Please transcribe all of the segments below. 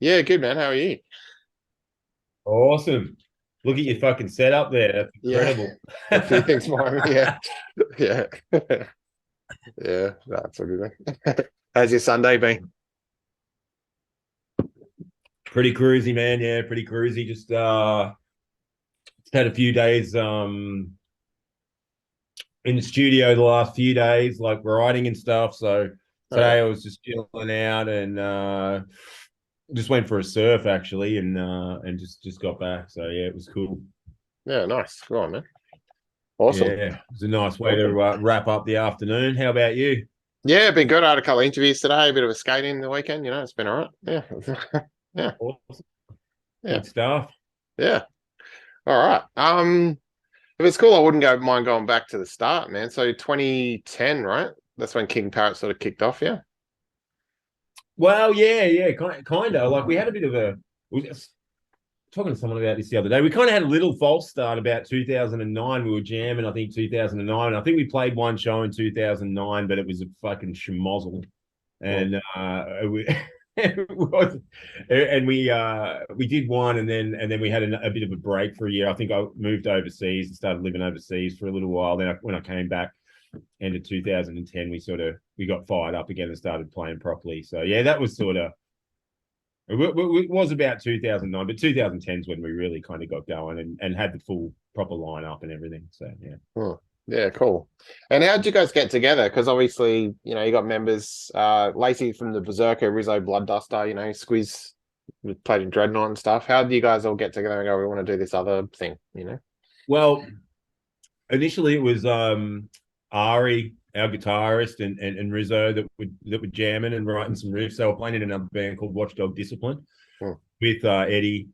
Yeah, good man. How are you? Awesome. Look at your fucking setup there. That's Yeah, incredible. a few things behind me. Yeah, yeah, yeah. That's a good one. How's your Sunday been? Pretty cruisy, man. Yeah, pretty cruisy. Just had a few days in the studio the last few days, like writing and stuff. So Oh yeah, today I was just chilling out and just went for a surf actually and just got back. So yeah, it was cool. yeah. Nice. Go on, man. Awesome. Yeah, it was a nice way to wrap up the afternoon. How about you? Yeah, been good. I had a couple of interviews today. A bit of a skating the weekend. It's been all right. Yeah, yeah, Awesome. yeah, Good stuff. yeah. All right. If it's cool, I wouldn't go mind going back to the start, man. So 2010, right? That's when King Parrot sort of kicked off. Yeah. Well, yeah, kind of. Like we had a bit of a. We, talking to someone about this the other day. We kind of had a little false start about 2009. We were jamming, I think 2009. I think we played one show in 2009, but it was a fucking schmozzle. Mm. And it was, and we did one, and then we had a bit of a break for a year. I think I moved overseas and started living overseas for a little while. When I came back, end of 2010, we got fired up again and started playing properly. So yeah, that was sort of it was about 2009, but 2010 is when we really kind of got going and had the full proper lineup and everything. So yeah. Mm. Yeah, cool. And how did you guys get together? Because obviously, you got members, Lacey from the Berserker, Rizzo Bloodduster, Squiz played in Dreadnought and stuff. How did you guys all get together and go, we want to do this other thing? Well, initially it was Ari, our guitarist, and Rizzo that were jamming and writing some riffs. They were playing in another band called Watchdog Discipline Mm. with Eddie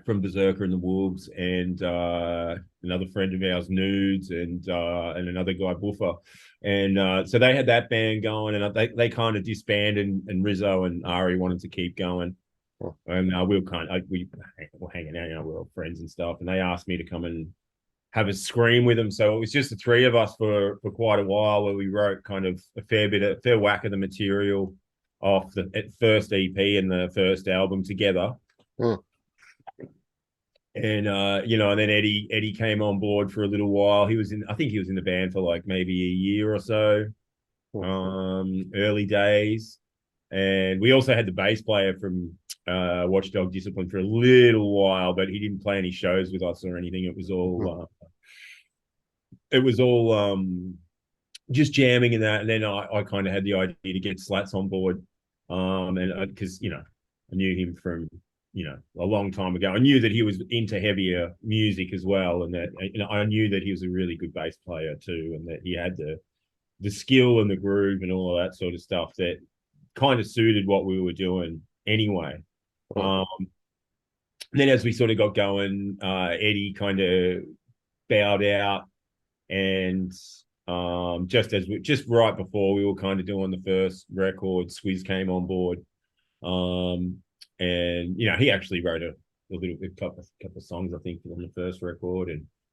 from Berserker and the Wolves and another friend of ours, Nudes, and another guy, Buffer. And so they had that band going, and they kind of disbanded, and Rizzo and Ari wanted to keep going. Mm. And we were hanging out, we were all friends and stuff. And they asked me to come and have a scream with them. So it was just the three of us for quite a while, where we wrote kind of a fair whack of the material off the first EP and the first album together. Mm. And and then Eddie came on board for a little while. I think he was in the band for like maybe a year or so, Mm. early days. And we also had the bass player from Watchdog Discipline for a little while, but he didn't play any shows with us or anything. Mm. It was all just jamming and that. And then I kind of had the idea to get Slats on board, and because I knew him from a long time ago. I knew that he was into heavier music as well, and that I knew that he was a really good bass player too, and that he had the skill and the groove and all of that sort of stuff that kind of suited what we were doing anyway. Mm. Um, then as we sort of got going, Eddie kind of bowed out, and just right before we were kind of doing the first record, Squiz came on board, um, and he actually wrote a couple of songs, I think, on the first record,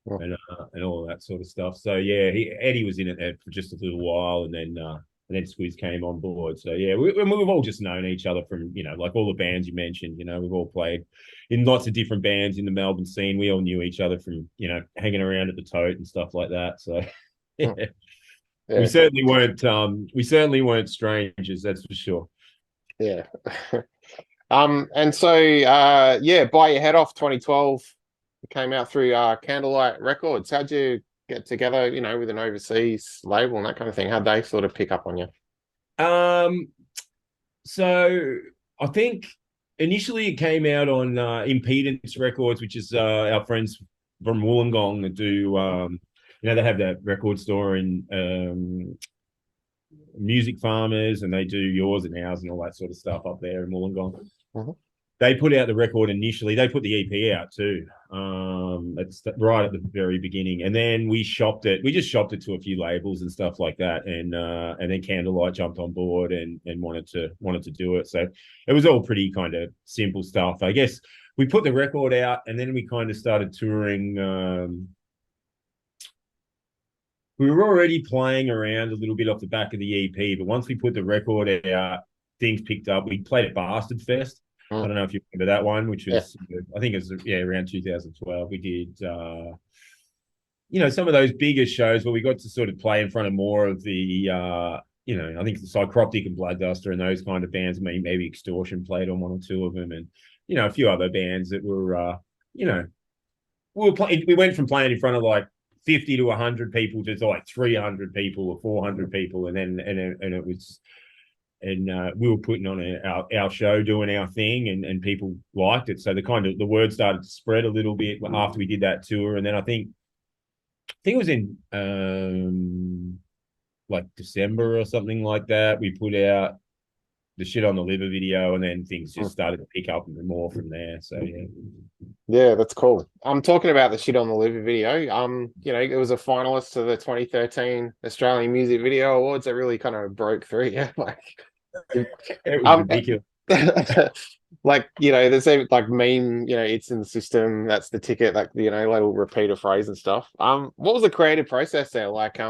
Mm. and all of that sort of stuff. So yeah, Eddie was in it there for just a little while, and then Squiz came on board. So yeah, we've all just known each other from like all the bands you mentioned. We've all played in lots of different bands in the Melbourne scene. We all knew each other from hanging around at the Tote and stuff like that. So Mm. yeah, we Yeah, cool. certainly weren't strangers, that's for sure. Yeah. And so yeah, Buy Your Head Off 2012 came out through Candlelight Records. How'd you get together, with an overseas label and that kind of thing? How'd they sort of pick up on you? Um, so I think initially it came out on Impedance Records, which is our friends from Wollongong that do they have that record store in Music Farmers, and they do yours and ours and all that sort of stuff up there in Wollongong. Mhm. They put out the record initially. They put the EP out too. It's right at the very beginning, and then we shopped it. We just shopped it to a few labels and stuff like that, and then Candlelight jumped on board and wanted to do it. So it was all pretty kind of simple stuff, I guess. We put the record out, and then we kind of started touring. We were already playing around a little bit off the back of the EP, but once we put the record out, things picked up. We played at Bastard Fest, I Mm. don't know if you remember that one, which Yeah. was, I think it was, around 2012. We did, some of those bigger shows where we got to sort of play in front of more of the, I think the Psychroptic and Bloodduster and those kind of bands. Maybe Extortion played on one or two of them, and a few other bands that were, we went from playing in front of like 50 to 100 people to like 300 people or 400 people, and then and it was. And we were putting on our show, doing our thing, and people liked it. So the word started to spread a little bit after we did that tour, and then I think it was in like December or something like that. We put out the Shit on the Liver video, and then things just Mm. started to pick up more from there. So yeah. Yeah, that's cool. I'm talking about the Shit on the Liver video. It was a finalist to the 2013 Australian Music Video Awards that really kind of broke through. Yeah, like It was um, ridiculous. like there's a like meme. It's in the system. That's the ticket. Like little repeat a phrase and stuff. What was the creative process there? Like,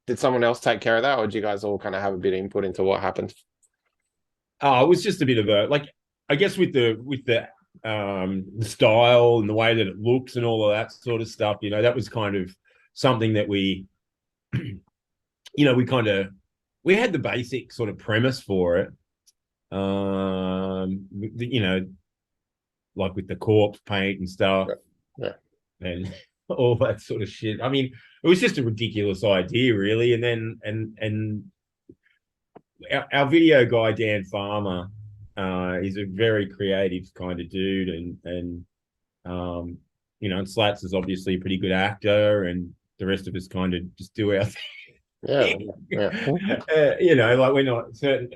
did someone else take care of that, or did you guys all kind of have a bit of input into what happened? Oh, it was just a bit of a, like, I guess with the style and the way that it looks and all of that sort of stuff, that was kind of something that we had the basic sort of premise for it. Like with the corpse paint and stuff, Yeah. and all that sort of shit. I mean, it was just a ridiculous idea, really. And then and our video guy Dan Farmer, is a very creative kind of dude, and Slats is obviously a pretty good actor, and the rest of us kind of just do our Yeah. thing. Yeah. Like we're not certain.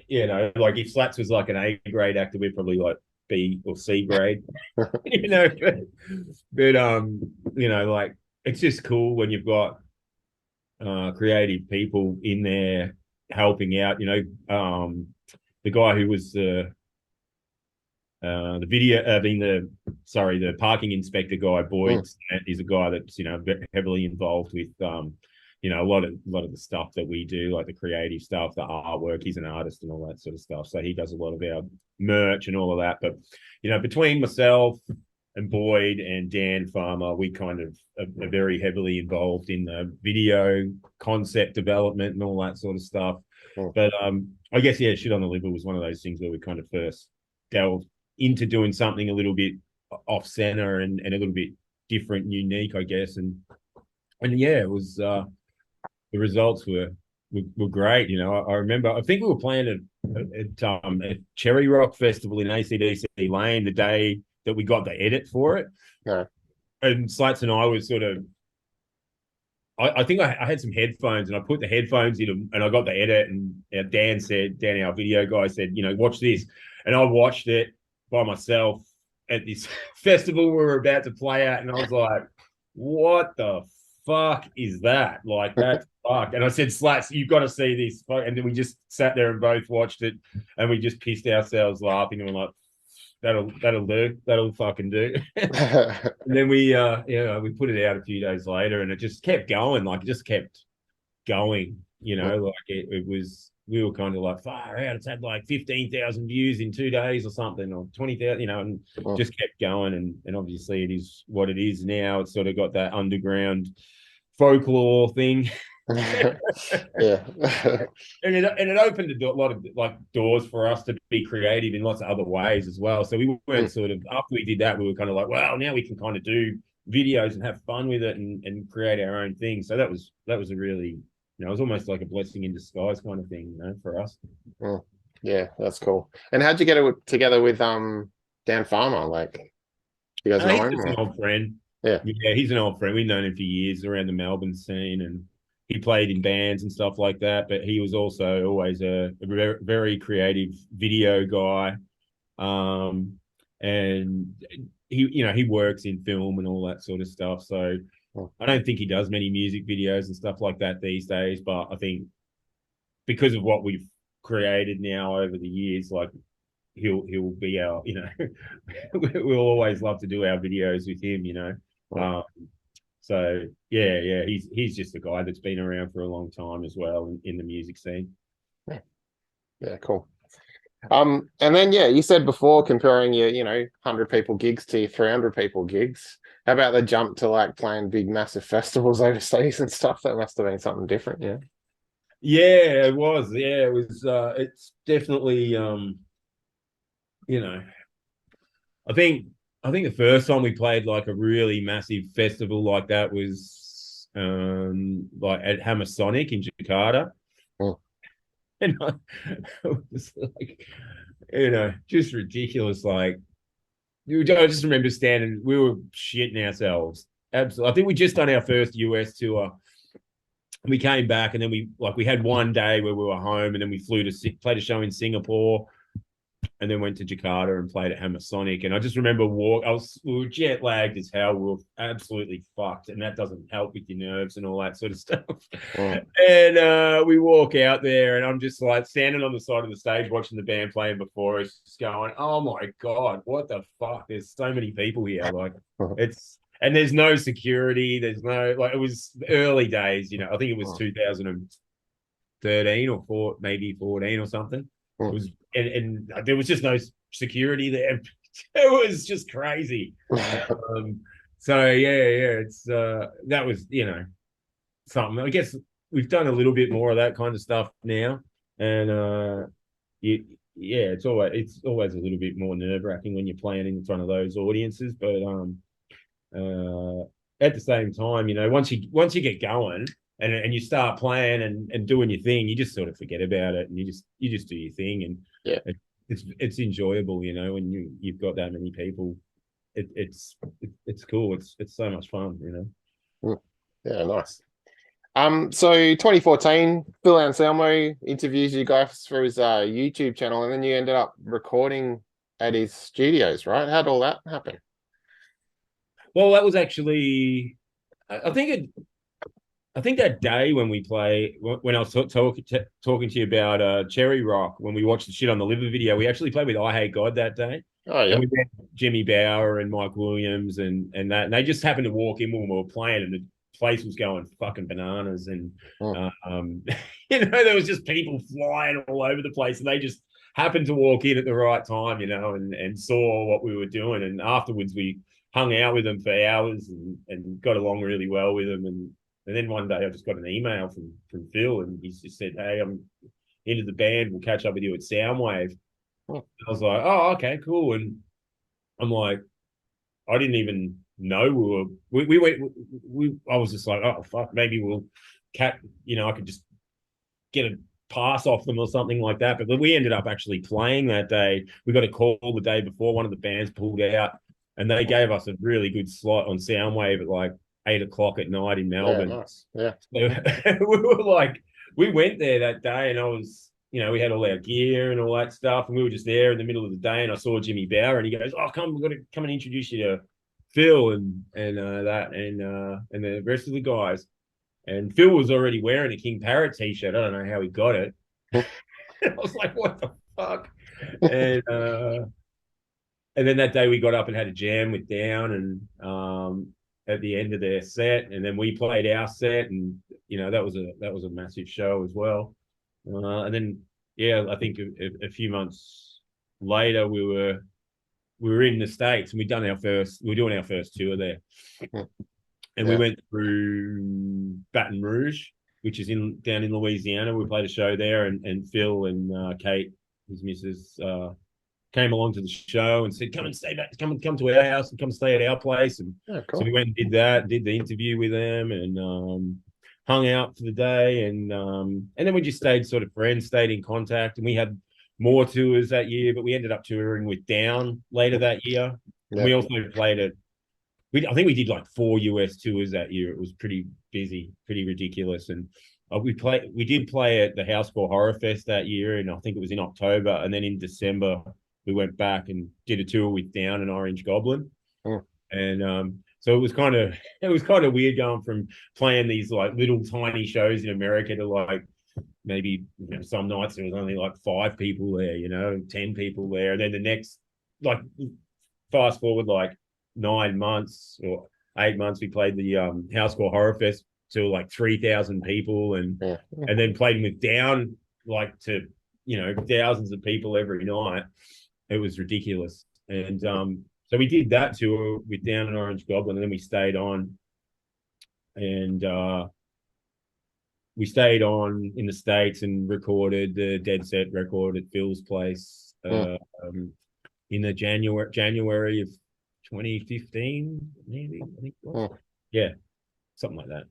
Like if Slats was like an A grade actor, we'd probably like B or C grade. but like it's just cool when you've got creative people in there helping out. The guy who was the parking inspector guy, Boyd, is a guy that's heavily involved with a lot of the stuff that we do, like the creative stuff, the artwork. He's an artist and all that sort of stuff, so he does a lot of our merch and all of that. But between myself and Boyd and Dan Farmer, we kind of are very heavily involved in the video concept development and all that sort of stuff. But I guess, yeah, Shit on the Liver was one of those things where we kind of first delved into doing something a little bit off center and a little bit different and unique, I guess. And yeah, it was the results were great. I remember, I think we were playing at Cherry Rock Festival in ACDC Lane the day that we got the edit for it. Yeah. And Slats and I was sort of, I think I had some headphones and I put the headphones in and I got the edit, and Dan, our video guy, said, watch this. And I watched it by myself at this festival we were about to play at. And I was like, what the fuck is that? Like, that's fuck. And I said, Slats, you've got to see this. And then we just sat there and both watched it, and we just pissed ourselves laughing, and we're like, that'll do. That'll fucking do. And then we put it out a few days later, and it just kept going. Like, it just kept going. Like it was. We were kind of like, far out. It's had like 15,000 views in 2 days or something, or 20,000. And just kept going. And obviously, it is what it is now. It's sort of got that underground folklore thing. Yeah. and it opened a lot of like doors for us to be creative in lots of other ways as well. So we weren't sort of, after we did that, we were kind of like, well, now we can kind of do videos and have fun with it and create our own thing. So that was a really, it was almost like a blessing in disguise kind of thing, for us. Yeah, that's cool. And how'd you get it together with Dan Farmer? Like, you guys know him? He's an old friend. Yeah. Yeah, he's an old friend. We've known him for years around the Melbourne scene, and he played in bands and stuff like that. But he was also always a very, very creative video guy, and he works in film and all that sort of stuff. So I don't think he does many music videos and stuff like that these days. But I think because of what we've created now over the years, like he'll be our, we'll always love to do our videos with him, So yeah, he's just a guy that's been around for a long time as well in the music scene. Yeah, cool. And then yeah, you said before comparing your, 100 people gigs to your 300 people gigs. How about the jump to like playing big massive festivals overseas and stuff? That must have been something different, yeah. Yeah, it was. Yeah, it was. It's definitely. You know, I think I think the first time we played like a really massive festival like that was like at Hammer Sonic in Jakarta. Mm. And it was like, just ridiculous. Like, I just remember standing, we were shitting ourselves. Absolutely. I think we just done our first US tour. We came back and then we had one day where we were home and then we flew to played a show in Singapore and then went to Jakarta and played at Hammer Sonic. And I just remember we were jet lagged as hell. We were absolutely fucked, and that doesn't help with your nerves and all that sort of stuff. Mm. And we walk out there, and I'm just like standing on the side of the stage watching the band playing before us, just going, "Oh my god, what the fuck? There's so many people here. Like, it's." And there's no security. There's no like it was early days, I think it was 2013 or maybe 14 or something. It was and there was just no security there. It was just crazy. So yeah, it's that was something. I guess we've done a little bit more of that kind of stuff now, and yeah, it's always a little bit more nerve wracking when you're playing in front of those audiences, but at the same time, once you get going and you start playing and doing your thing, you just sort of forget about it and you just do your thing and Yeah. it's enjoyable, when you've got that many people. It's cool. It's so much fun. Mm. Yeah, nice. So 2014, Phil Anselmo interviews you guys for his YouTube channel, and then you ended up recording at his studios, right? How'd all that happen? Well, that was actually, I think that day when we play, when I was talking to you about Cherry Rock, when we watched the Shit on the Liver video, we actually played with I Hate God that day. Oh And yeah. we met Jimmy Bower and Mike Williams and that, and they just happened to walk in when we were playing, and the place was going fucking bananas. And Mm. there was just people flying all over the place, and they just happened to walk in at the right time, and saw what we were doing. And afterwards, we hung out with them for hours and got along really well with them. And then one day I just got an email from Phil, and he just said, "Hey, I'm into the band. We'll catch up with you at Soundwave." Mm. I was like, "Oh, okay, cool." And I'm like, I didn't even know we went. I was just like, "Oh fuck, maybe we'll I could just get a pass off them or something like that." But we ended up actually playing that day. We got a call the day before. One of the bands pulled out, and they gave us a really good slot on Soundwave at like 8 o'clock at night in Yeah, Melbourne. nice. Yeah. So we went there that day, and I was, we had all our gear and all that stuff, and we were just there in the middle of the day, and I saw Jimmy Bower, and he goes, "Oh, we've got to come and introduce you to Phil and the rest of the guys." And Phil was already wearing a King Parrot t-shirt. I don't know how he got it. I was like, "What the fuck?" And and then that day we got up and had a jam with Down, and at the end of their set, and then we played our set, and that was a massive show as well. And then yeah, I think a few months later we were in the States, and we were doing our first tour there, and we went through Baton Rouge, which is down in Louisiana. We played a show there, and Phil and Kate, his missus, came along to the show and said, "Come and stay back, come to our house and come stay at our place." And Cool. so we went and did that, did the interview with them, and hung out for the day, and then we just stayed sort of friends, stayed in contact, and we had more tours that year, but we ended up touring with Down later that year. And we also played at I think we did like 4 US tours that year. It was pretty busy, pretty ridiculous. And we did play at the Housecore Horror Fest that year, and I think it was in October. And then in December, we went back and did a tour with Down and Orange Goblin. And so it was kind of weird going from playing these like little tiny shows in America to like maybe some nights there was only like 5 people there, 10 people there. And then the next, like, fast forward like 9 months or 8 months, we played the Housecore Horror Fest to like 3,000 people, and then played with Down like to thousands of people every night. It was ridiculous. And so we did that tour with Down and Orange Goblin, and then we stayed on, and we stayed on in the States and recorded the Dead Set record at Phil's place in the January of 2015, maybe, I think it was. Yeah, something like that.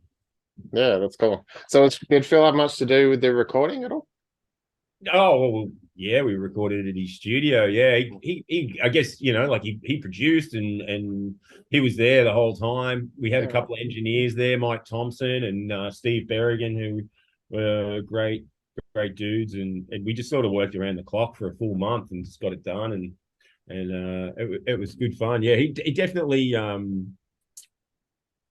Yeah, that's cool. So did Phil have much to do with the recording at all? Oh, well, yeah, we recorded at his studio. Yeah, he I guess, like he produced and he was there the whole time. We had a couple of engineers there, Mike Thompson and Steve Berrigan, who were great dudes, and we just sort of worked around the clock for a full month and just got it done, and it was good fun. Yeah, he definitely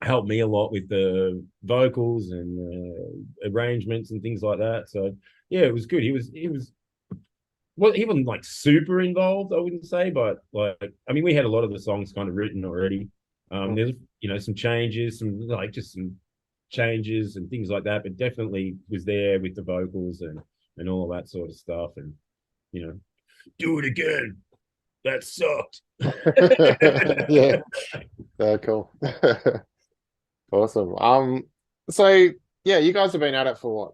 helped me a lot with the vocals and arrangements and things like that. So yeah, it was good. He was well, he wasn't like super involved, I wouldn't say, but like, I mean, we had a lot of the songs kind of written already. There's some changes, some changes and things like that, but definitely was there with the vocals and all of that sort of stuff. And do it again. That sucked. Yeah. Cool. Awesome. So yeah, you guys have been at it for what,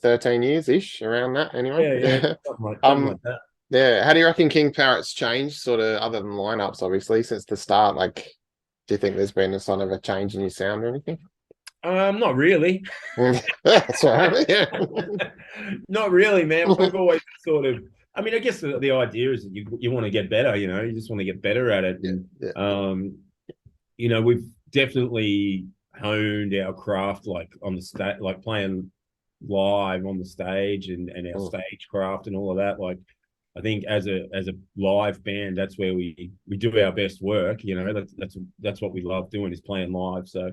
13 years ish, around that anyway. Yeah. Something like that. Yeah. How do you reckon King Parrot's changed, sort of, other than lineups, obviously, since the start? Like, do you think there's been a sort of a change in your sound or anything? Not really. That's right. Yeah. Not really, man. We've always sort of, I mean, I guess the idea is that you want to get better, you just want to get better at it. And, we've definitely honed our craft, like on the stage, like playing live on the stage and our stage craft and all of that. Like, I think as a live band, that's where we do our best work. That's what we love doing, is playing live. So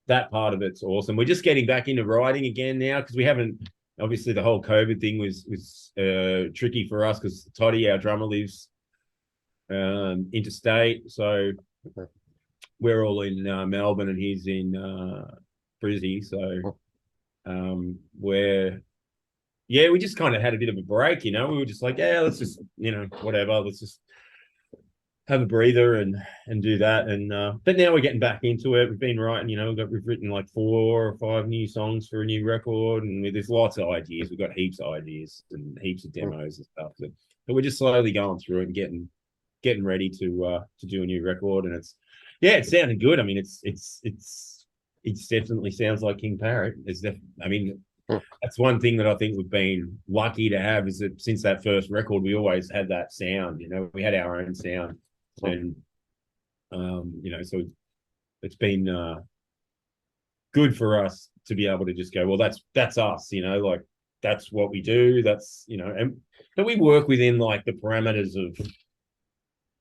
that part of it's awesome. We're just getting back into writing again now, because we haven't. Obviously, the whole COVID thing was tricky for us, because Toddy, our drummer, lives interstate, so we're all in Melbourne and he's in Brizzy. So we just kind of had a bit of a break. We were just like, yeah, let's just whatever, let's just have a breather and do that. And but now we're getting back into it. We've been writing, we've written like 4 or 5 new songs for a new record, and there's lots of ideas. We've got heaps of ideas and heaps of demos and stuff. But we're just slowly going through it and getting ready to do a new record. And it's sounding good. I mean, it definitely sounds like King Parrot. That's one thing that I think we've been lucky to have, is that since that first record, we always had that sound. We had our own sound. And so it's been good for us to be able to just go, well, that's us, like that's what we do. But we work within like the parameters of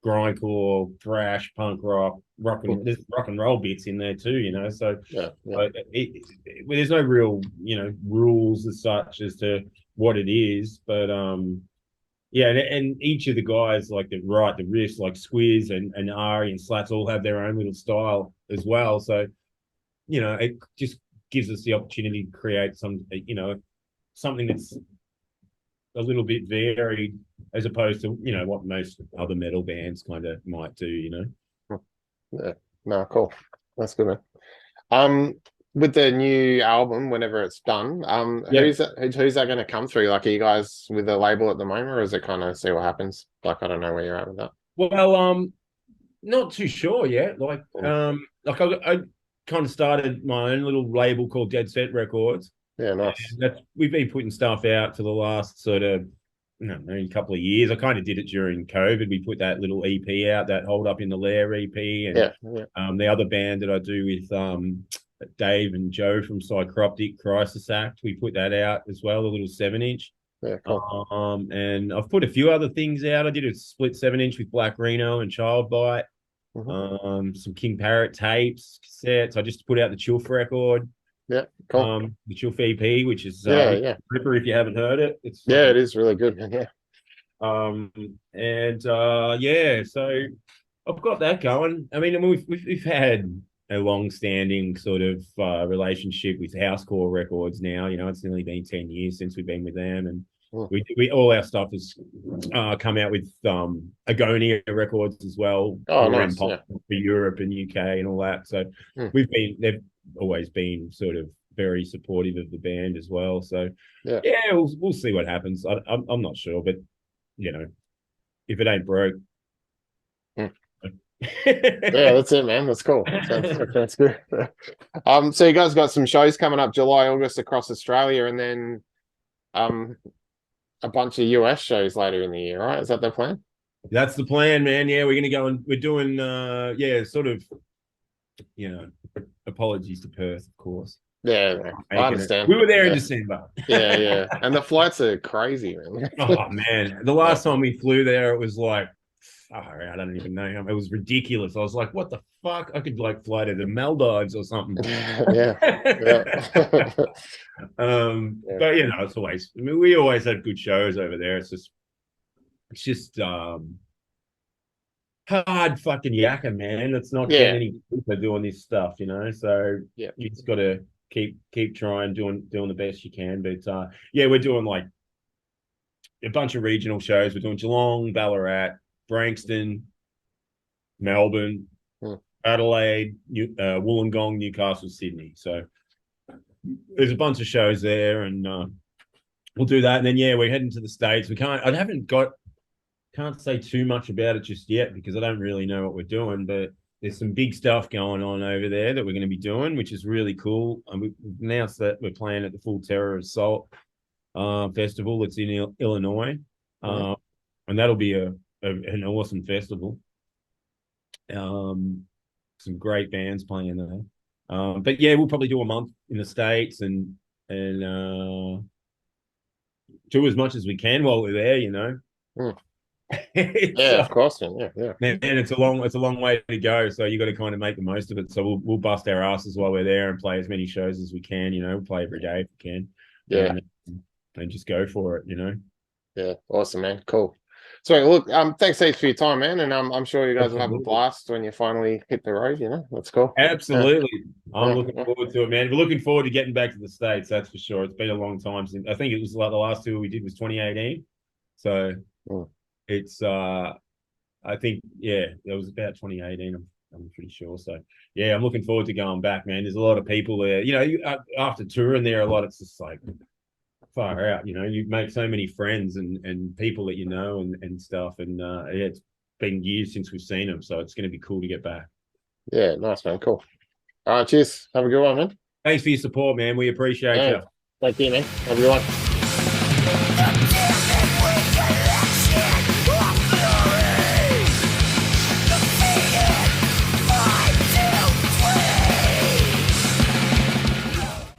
grindcore, thrash, punk rock, there's rock and roll bits in there too, So there's no real rules as such as to what it is, but and each of the guys, like, that write the riffs, like Squiz and Ari and Slats, all have their own little style as well. So, it just gives us the opportunity to create something that's a little bit varied, as opposed to, what most other metal bands kind of might do, Yeah. No, cool. That's good, man. With the new album, whenever it's done, who's that going to come through? Like, are you guys with the label at the moment, or is it kind of see what happens? Like, I don't know where you're at with that. Well, not too sure yet. Like, I kind of started my own little label called Dead Set Records. Yeah, nice. We've been putting stuff out for the last sort of, a couple of years. I kind of did it during COVID. We put that little EP out, that Hold Up in the Lair EP, and the other band that I do with Dave and Joe from Psychroptic, Crisis Act, we put that out as well, a little 7-inch. Yeah, cool. And I've put a few other things out. I did a split 7-inch with Black Reno and Child Bite. Some King Parrot tapes, cassettes. I just put out the Chilf record. Yeah, cool. The Chilf EP, which is Ripper, if you haven't heard it. It is really good, man. Yeah. So I've got that going. I mean, we've had a long-standing sort of relationship with Housecore Records now. It's nearly been 10 years since we've been with them, and we all our stuff has come out with Agonia Records as well. Oh, We're in nice. pop for Europe and UK and all that. So they've always been sort of very supportive of the band as well. So yeah, we'll see what happens. I'm not sure, but if it ain't broke. Yeah, that's it, man. That's cool. That's good. So you guys got some shows coming up July, August across Australia, and then a bunch of US shows later in the year, right? Is that the plan? That's the plan, man. Yeah, we're gonna go and we're doing sort of, apologies to Perth, of course. Yeah, I understand. We were there in December. Yeah. And the flights are crazy, man. Oh man. The last time we flew there, it was like, I don't even know. It was ridiculous. I was like, what the fuck? I could like fly to the Maldives or something. Yeah. But it's always, we always have good shows over there. It's just hard fucking yakka, man. It's not getting any deeper doing this stuff, So you just got to keep trying, doing the best you can. But we're doing like a bunch of regional shows. We're doing Geelong, Ballarat, Branxton, Melbourne, Adelaide, Wollongong, Newcastle, Sydney. So there's a bunch of shows there, and we'll do that. And then we're heading to the States. Can't say too much about it just yet because I don't really know what we're doing, but there's some big stuff going on over there that we're going to be doing, which is really cool. And we've announced that we're playing at the Full Terror Assault Festival. It's in Illinois, and that'll be an awesome festival. Some great bands playing there. But we'll probably do a month in the States and do as much as we can while we're there. Of course, man. Yeah. Man, it's a long way to go, so you got to kind of make the most of it. So we'll bust our asses while we're there and play as many shows as we can. We'll play every day if we can. And just go for it. Yeah, awesome, man. Cool. So look, thanks heaps for your time, man, and I'm sure you guys will have a blast when you finally hit the road. That's cool. Absolutely, I'm looking forward to it, man. We're looking forward to getting back to the States. That's for sure. It's been a long time since. I think it was like the last tour we did was 2018. So it's I think it was about 2018. I'm pretty sure. So I'm looking forward to going back, man. There's a lot of people there. After touring there a lot, it's just like far out. You make so many friends and people that and stuff. And it's been years since we've seen them, so it's going to be cool to get back. Yeah, nice, man. Cool. All right, cheers. Have a good one, man. Thanks for your support, man. We appreciate you. Thank you, man. Have a good one.